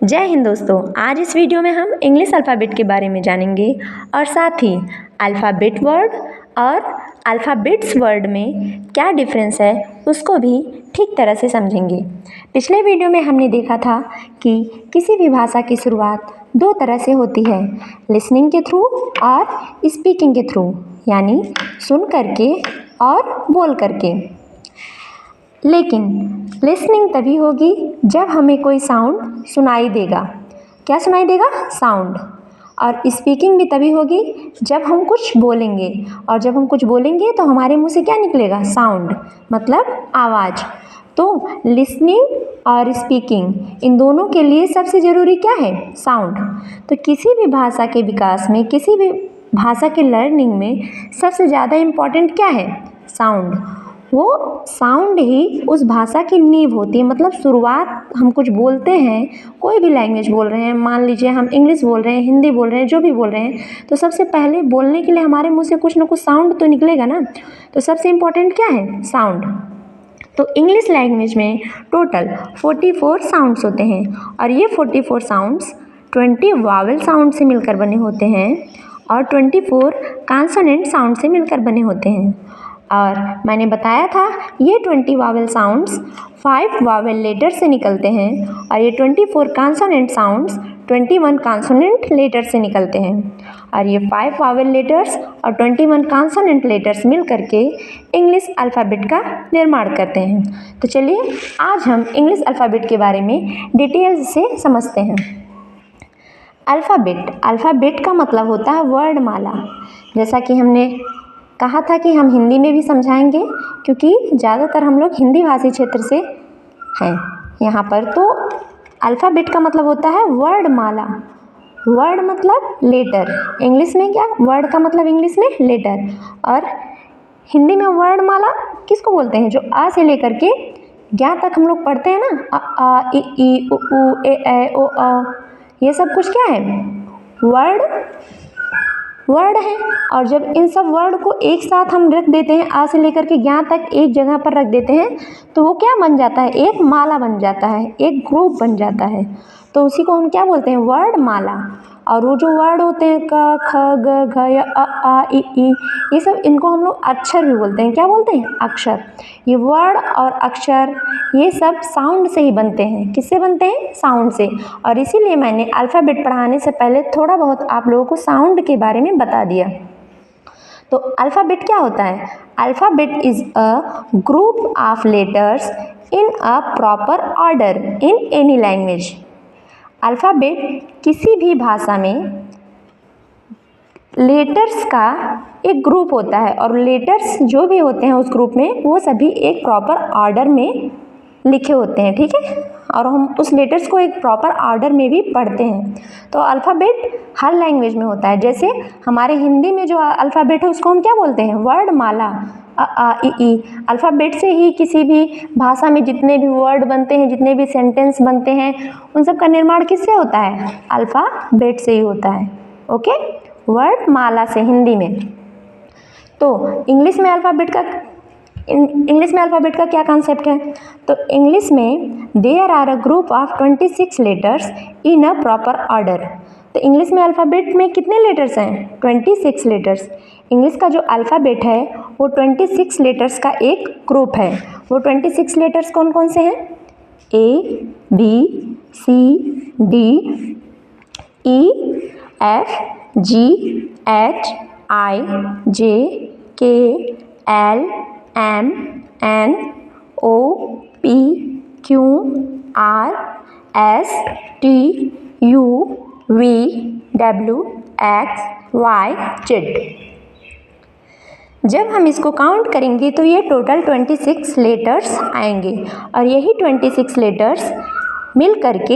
जय हिंद दोस्तों। आज इस वीडियो में हम इंग्लिश अल्फ़ाबेट के बारे में जानेंगे और साथ ही अल्फ़ाबेट वर्ड और अल्फ़ाबेट्स वर्ड में क्या डिफरेंस है उसको भी ठीक तरह से समझेंगे। पिछले वीडियो में हमने देखा था कि किसी भी भाषा की शुरुआत दो तरह से होती है, लिसनिंग के थ्रू और स्पीकिंग के थ्रू, यानी सुन करके और बोल करके। लेकिन लिसनिंग तभी होगी जब हमें कोई साउंड सुनाई देगा। क्या सुनाई देगा? साउंड। और स्पीकिंग भी तभी होगी जब हम कुछ बोलेंगे, और जब हम कुछ बोलेंगे तो हमारे मुंह से क्या निकलेगा? साउंड, मतलब आवाज़। तो लिसनिंग और स्पीकिंग इन दोनों के लिए सबसे ज़रूरी क्या है? साउंड। तो किसी भी भाषा के विकास में, किसी भी भाषा के लर्निंग में सबसे ज़्यादा इम्पॉर्टेंट क्या है? साउंड। वो साउंड ही उस भाषा की नींव होती है। मतलब शुरुआत, हम कुछ बोलते हैं, कोई भी लैंग्वेज बोल रहे हैं, मान लीजिए हम इंग्लिश बोल रहे हैं, हिंदी बोल रहे हैं, जो भी बोल रहे हैं, तो सबसे पहले बोलने के लिए हमारे मुंह से कुछ ना कुछ साउंड तो निकलेगा ना। तो सबसे इम्पोर्टेंट क्या है? साउंड। तो इंग्लिश लैंग्वेज में टोटल 44 साउंड्स होते हैं, और ये 44 साउंड्स 20 वावल साउंड से मिलकर बने होते हैं और 24 कॉन्सोनेंट साउंड से मिलकर बने होते हैं। और मैंने बताया था ये 20 वावल साउंड्स 5 वावल लेटर से निकलते हैं, और ये 24 कॉन्सोनेंट साउंड्स 21 कॉन्सोनेंट लेटर से निकलते हैं। और ये 5 वावल लेटर्स और 21 कॉन्सोनेंट लेटर्स मिल करके इंग्लिश अल्फ़ाबेट का निर्माण करते हैं। तो चलिए आज हम इंग्लिश अल्फ़ाबेट के बारे में डिटेल्स से समझते हैं। अल्फ़ाबेट का मतलब होता है वर्णमाला। जैसा कि हमने कहा था कि हम हिंदी में भी समझाएंगे, क्योंकि ज़्यादातर हम लोग हिंदी भाषी क्षेत्र से हैं यहाँ पर। तो अल्फ़ाबेट का मतलब होता है वर्णमाला। वर्ड मतलब लेटर, इंग्लिश में क्या? वर्ड का मतलब इंग्लिश में लेटर, और हिंदी में वर्णमाला किसको बोलते हैं? जो आ से लेकर के ज्ञा तक हम लोग पढ़ते हैं ना, अ आ इ ई उ ऊ ए ऐ ओ अ, ये सब कुछ क्या है? वर्ड है। और जब इन सब वर्ड को एक साथ हम रख देते हैं, आ से लेकर के ज्ञा तक एक जगह पर रख देते हैं, तो वो क्या बन जाता है? एक माला बन जाता है, एक ग्रुप बन जाता है। तो उसी को हम क्या बोलते हैं? वर्ड माला। और वो जो वर्ड होते हैं क ख ग घ य अ आ इ ई, ये सब, इनको हम लोग अक्षर भी बोलते हैं। क्या बोलते हैं? अक्षर। ये वर्ड और अक्षर ये सब साउंड से ही बनते हैं। किससे बनते हैं? साउंड से। और इसीलिए मैंने अल्फ़ाबेट पढ़ाने से पहले थोड़ा बहुत आप लोगों को साउंड के बारे में बता दिया। तो अल्फ़ाबेट क्या होता है? Alphabet is a group of letters in a proper order in any language. Alphabet किसी भी भाषा में लेटर्स का एक ग्रुप होता है, और लेटर्स जो भी होते हैं उस ग्रुप में वो सभी एक प्रॉपर ऑर्डर में लिखे होते हैं, ठीक है। और हम उस लेटर्स को एक प्रॉपर ऑर्डर में भी पढ़ते हैं। तो अल्फ़ाबेट हर लैंग्वेज में होता है। जैसे हमारे हिंदी में जो अल्फ़ाबेट है उसको हम क्या बोलते हैं? वर्णमाला, अ आ इ ई। अल्फ़ाबेट से ही किसी भी भाषा में जितने भी वर्ड बनते हैं, जितने भी सेंटेंस बनते हैं, उन सब का निर्माण किससे होता है? अल्फ़ाबेट से ही होता है। ओके, वर्णमाला से हिंदी में। तो इंग्लिश में अल्फ़ाबेट का क्या कॉन्सेप्ट है? तो इंग्लिश में there are a group of 26 letters in a proper order. तो इंग्लिश में अल्फ़ाबेट में कितने लेटर्स हैं? 26 लेटर्स। इंग्लिश का जो अल्फ़ाबेट है वो 26 लेटर्स का एक ग्रुप है। वो 26 लेटर्स कौन कौन से हैं? A B C D E F G H I J K L M N O P Q R S T U V W X Y Z। जब हम इसको काउंट करेंगे तो ये टोटल 26 लेटर्स आएंगे, और यही 26 लेटर्स मिल करके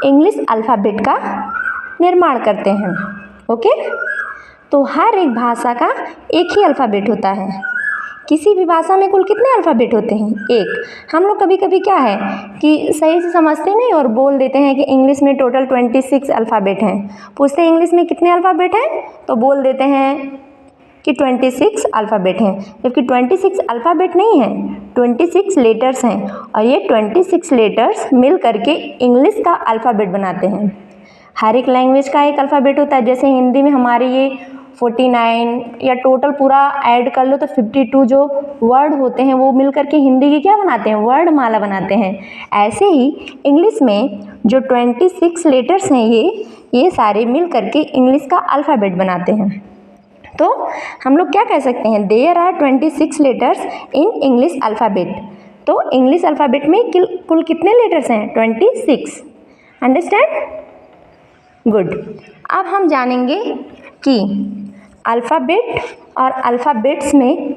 इंग्लिश अल्फ़ाबेट का निर्माण करते हैं। ओके, तो हर एक भाषा का एक ही अल्फ़ाबेट होता है। किसी भी भाषा में कुल कितने अल्फ़ाबेट होते हैं? एक। हम लोग कभी कभी क्या है कि सही से समझते नहीं और बोल देते हैं कि इंग्लिश में टोटल 26 अल्फ़ाबेट हैं। पूछते हैं इंग्लिश में कितने अल्फ़ाबेट हैं, तो बोल देते हैं कि 26 अल्फ़ाबेट हैं, जबकि 26 अल्फ़ाबेट नहीं है, 26 लेटर्स हैं और ये 26 लेटर्स मिल करके इंग्लिश का अल्फ़ाबेट बनाते हैं। हर एक लैंग्वेज का एक अल्फ़ाबेट होता है, जैसे हिंदी में हमारे ये 49 या टोटल पूरा ऐड कर लो तो 52 जो वर्ड होते हैं वो मिल करके हिंदी की क्या बनाते हैं, वर्ड माला बनाते हैं। ऐसे ही इंग्लिश में जो 26 लेटर्स हैं ये सारे मिल करके इंग्लिश का अल्फ़ाबेट बनाते हैं। तो हम लोग क्या कह सकते हैं, there are 26 letters in English alphabet. तो इंग्लिश अल्फ़ाबेट में कुल कितने लेटर्स हैं, 26। Understand, good. अब हम जानेंगे कि अल्फ़ाबेट और अल्फ़ाबेट्स में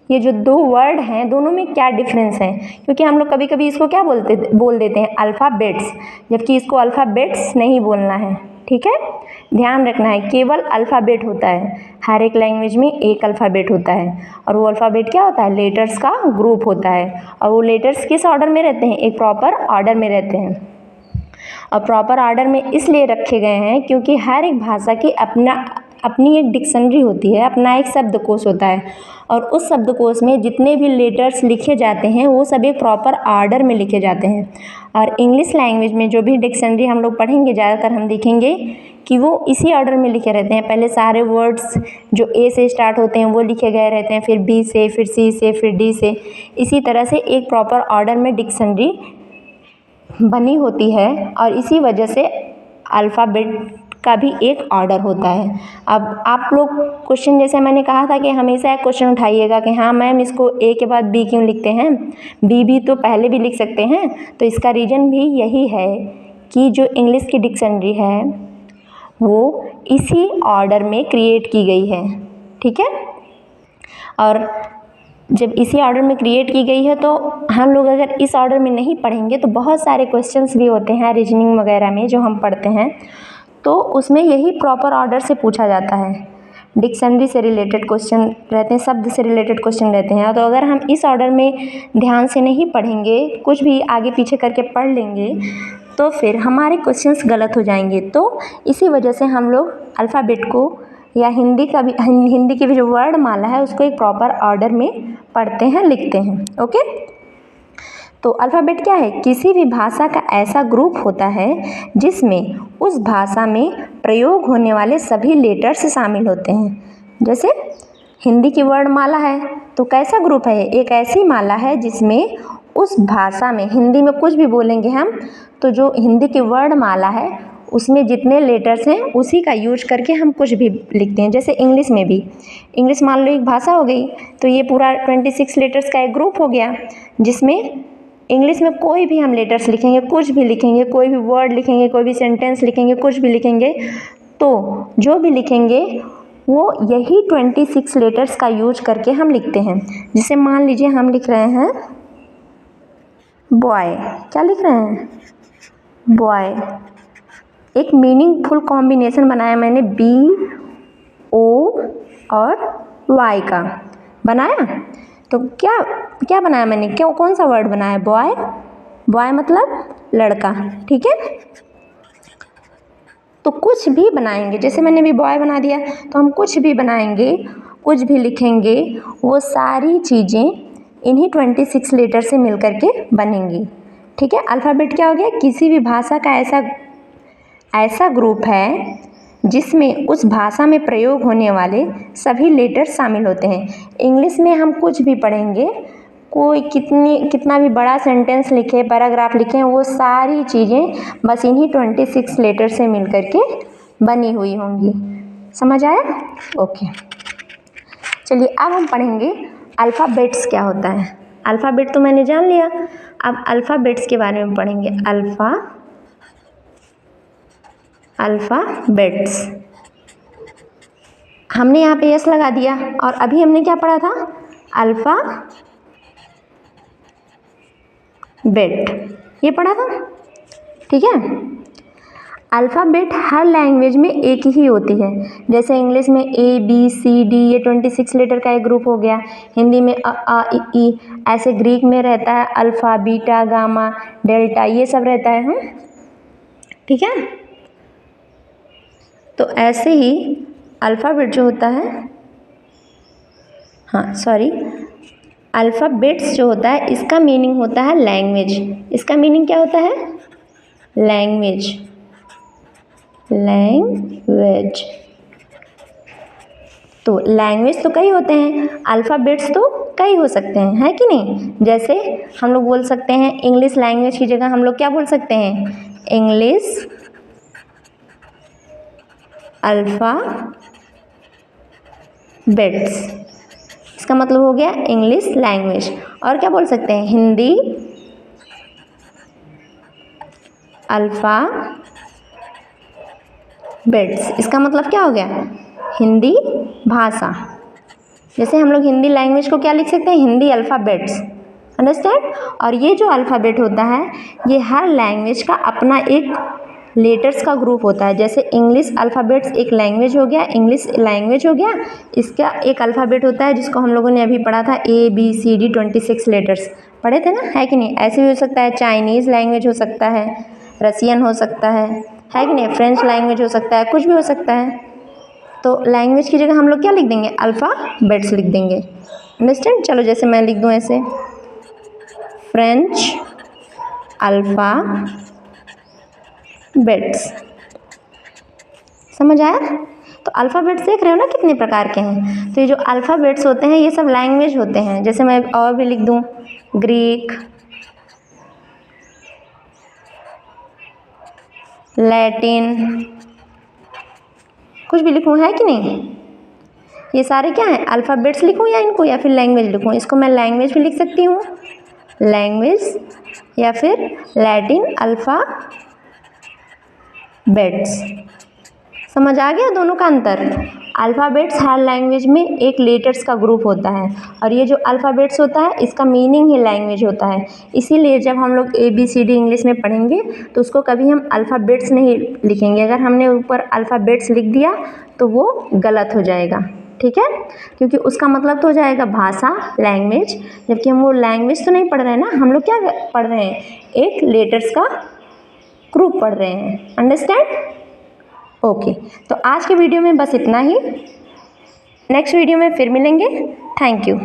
ये जो दो वर्ड हैं दोनों में क्या डिफरेंस है, क्योंकि हम लोग कभी कभी इसको क्या बोल देते हैं, अल्फ़ाबेट्स, जबकि इसको अल्फ़ाबेट्स नहीं बोलना है। ठीक है, ध्यान रखना है, केवल अल्फ़ाबेट होता है, हर एक लैंग्वेज में एक अल्फ़ाबेट होता है और वो अल्फ़ाबेट क्या होता है, लेटर्स का ग्रुप होता है। और वो लेटर्स किस ऑर्डर में रहते हैं, एक प्रॉपर ऑर्डर में रहते हैं। और प्रॉपर ऑर्डर में इसलिए रखे गए हैं क्योंकि हर एक भाषा की अपनी एक डिक्शनरी होती है, अपना एक शब्दकोश होता है और उस शब्दकोश में जितने भी लेटर्स लिखे जाते हैं वो सब एक प्रॉपर ऑर्डर में लिखे जाते हैं। और इंग्लिश लैंग्वेज में जो भी डिक्शनरी हम लोग पढ़ेंगे ज़्यादातर हम देखेंगे कि वो इसी ऑर्डर में लिखे रहते हैं। पहले सारे वर्ड्स जो ए से स्टार्ट होते हैं वो लिखे गए रहते हैं, फिर बी से, फिर सी से, फिर डी से, इसी तरह से एक प्रॉपर ऑर्डर में डिक्शनरी बनी होती है और इसी वजह से अल्फ़ाबेट का भी एक ऑर्डर होता है। अब आप लोग क्वेश्चन, जैसे मैंने कहा था कि हमेशा एक क्वेश्चन उठाइएगा कि हाँ मैम इसको ए के बाद बी क्यों लिखते हैं, बी भी तो पहले भी लिख सकते हैं। तो इसका रीज़न भी यही है कि जो इंग्लिश की डिक्शनरी है वो इसी ऑर्डर में क्रिएट की गई है। ठीक है, और जब इसी ऑर्डर में क्रिएट की गई है तो हम लोग अगर इस ऑर्डर में नहीं पढ़ेंगे तो बहुत सारे क्वेश्चंस भी होते हैं रीजनिंग वगैरह में जो हम पढ़ते हैं, तो उसमें यही प्रॉपर ऑर्डर से पूछा जाता है। डिक्शनरी से रिलेटेड क्वेश्चन रहते हैं, शब्द से रिलेटेड क्वेश्चन रहते हैं। तो अगर हम इस ऑर्डर में ध्यान से नहीं पढ़ेंगे, कुछ भी आगे पीछे करके पढ़ लेंगे तो फिर हमारे क्वेश्चंस गलत हो जाएंगे। तो इसी वजह से हम लोग अल्फ़ाबेट को या हिंदी की भी जो वर्ड माला है उसको एक प्रॉपर ऑर्डर में पढ़ते हैं, लिखते हैं। ओके, तो अल्फ़ाबेट क्या है, किसी भी भाषा का ऐसा ग्रुप होता है जिसमें उस भाषा में प्रयोग होने वाले सभी लेटर्स शामिल होते हैं। जैसे हिंदी की वर्ड माला है तो कैसा ग्रुप है, एक ऐसी माला है जिसमें उस भाषा में, हिंदी में कुछ भी बोलेंगे हम तो जो हिंदी की वर्ड माला है उसमें जितने लेटर्स हैं उसी का यूज करके हम कुछ भी लिखते हैं। जैसे इंग्लिश में भी, इंग्लिश मान लो एक भाषा हो गई तो ये पूरा 26 लेटर्स का एक ग्रुप हो गया जिसमें इंग्लिश में कोई भी हम लेटर्स लिखेंगे, कुछ भी लिखेंगे, कोई भी वर्ड लिखेंगे, कोई भी सेंटेंस लिखेंगे, कुछ भी लिखेंगे तो जो भी लिखेंगे वो यही 26 लेटर्स का यूज करके हम लिखते हैं। जैसे मान लीजिए हम लिख रहे हैं बॉय, क्या लिख रहे हैं, बॉय। एक मीनिंगफुल कॉम्बिनेशन बनाया मैंने BO और Y का बनाया। तो क्या बनाया मैंने, कौन सा वर्ड बनाया, बॉय। बॉय मतलब लड़का। ठीक है, तो कुछ भी बनाएंगे, जैसे मैंने भी बॉय बना दिया तो हम कुछ भी बनाएंगे, कुछ भी लिखेंगे, वो सारी चीज़ें इन्हीं 26 लेटर से मिल करके बनेंगी। ठीक है, अल्फ़ाबेट क्या हो गया, किसी भी भाषा का ऐसा ग्रुप है जिसमें उस भाषा में प्रयोग होने वाले सभी लेटर शामिल होते हैं। इंग्लिश में हम कुछ भी पढ़ेंगे, कोई कितना भी बड़ा सेंटेंस लिखे, पैराग्राफ लिखे, वो सारी चीज़ें बस इन्हीं 26 लेटर से मिल करके बनी हुई होंगी। समझ आया? ओके, चलिए अब हम पढ़ेंगे अल्फ़ाबेट्स क्या होता है। अल्फ़ाबेट तो मैंने जान लिया, अब अल्फ़ाबेट्स के बारे में पढ़ेंगे। अल्फ़ाबेट्स हमने यहाँ पे यस लगा दिया और अभी हमने क्या पढ़ा था, अल्फ़ाबेट, ये पढ़ा था। ठीक है, अल्फ़ाबेट हर लैंग्वेज में एक ही होती है। जैसे इंग्लिश में ABCD ये 26 लेटर का एक ग्रुप हो गया, हिंदी में A ऐसे ग्रीक में रहता है अल्फ़ा, बीटा, गामा, डेल्टा, ये सब रहता है। ठीक है, तो ऐसे ही अल्फ़ाबेट जो होता है हाँ सॉरी, अल्फ़ाबेट्स जो होता है इसका मीनिंग होता है लैंग्वेज। इसका मीनिंग क्या होता है? लैंग्वेज। लैंग्वेज। तो लैंग्वेज तो कई होते हैं, अल्फ़ाबेट्स तो कई हो सकते हैं, है कि नहीं? जैसे हम लोग बोल सकते हैं इंग्लिश लैंग्वेज की जगह हम लोग क्या बोल सकते हैं? English alphabets. इसका मतलब हो गया इंग्लिश लैंग्वेज। और क्या बोल सकते हैं? हिंदी अल्फ़ाबेट्स। इसका मतलब क्या हो गया? हिंदी भाषा। जैसे हम लोग हिंदी लैंग्वेज को क्या लिख सकते हैं? हिंदी अल्फ़ाबेट्स। अंडरस्टैंड? और ये जो अल्फ़ाबेट होता है ये हर लैंग्वेज का अपना एक लेटर्स का ग्रुप होता है। जैसे इंग्लिश अल्फ़ाबेट्स एक लैंग्वेज हो गया, इंग्लिश लैंग्वेज हो गया, इसका एक अल्फ़ाबेट होता है जिसको हम लोगों ने अभी पढ़ा था ABCD 26 लेटर्स पढ़े थे ना, है कि नहीं? ऐसे भी हो सकता है, चाइनीज़ लैंग्वेज हो सकता है, रसियन हो सकता है कि नहीं? फ्रेंच लैंग्वेज हो सकता है, कुछ भी हो सकता है। तो लैंग्वेज की जगह हम लोग क्या लिख देंगे? अल्फ़ाबेट्स लिख देंगे। अंडरस्टैंड? चलो जैसे मैं लिख दूँ ऐसे, फ्रेंच अल्फ़ाबेट्स। समझ आया? तो अल्फ़ाबेट्स देख रहे हो ना कितने प्रकार के हैं। तो ये जो अल्फ़ाबेट्स होते हैं ये सब लैंग्वेज होते हैं। जैसे मैं और भी लिख दूँ, ग्रीक, लैटिन, कुछ भी लिखूँ, है कि नहीं? ये सारे क्या हैं? अल्फ़ाबेट्स लिखूँ या इनको, या फिर लैंग्वेज लिखूँ? इसको मैं लैंग्वेज भी लिख सकती हूँ, लैंग्वेज, या फिर लैटिन अल्फ़ाबेट्स। समझ आ गया दोनों का अंतर? अल्फ़ाबेट्स हर लैंग्वेज में एक लेटर्स का ग्रुप होता है और ये जो अल्फ़ाबेट्स होता है इसका मीनिंग ही लैंग्वेज होता है। इसीलिए जब हम लोग ABCD इंग्लिश में पढ़ेंगे तो उसको कभी हम अल्फ़ाबेट्स नहीं लिखेंगे। अगर हमने ऊपर अल्फ़ाबेट्स लिख दिया तो वो गलत हो जाएगा, ठीक है? क्योंकि उसका मतलब तो हो जाएगा भाषा, लैंग्वेज, जबकि हम वो लैंग्वेज तो नहीं पढ़ रहे हैं ना, हम लोग क्या पढ़ रहे हैं? एक लेटर्स का ग्रुप पढ़ रहे हैं। अंडरस्टैंड? ओके, तो आज के वीडियो में बस इतना ही। नेक्स्ट वीडियो में फिर मिलेंगे। Thank you.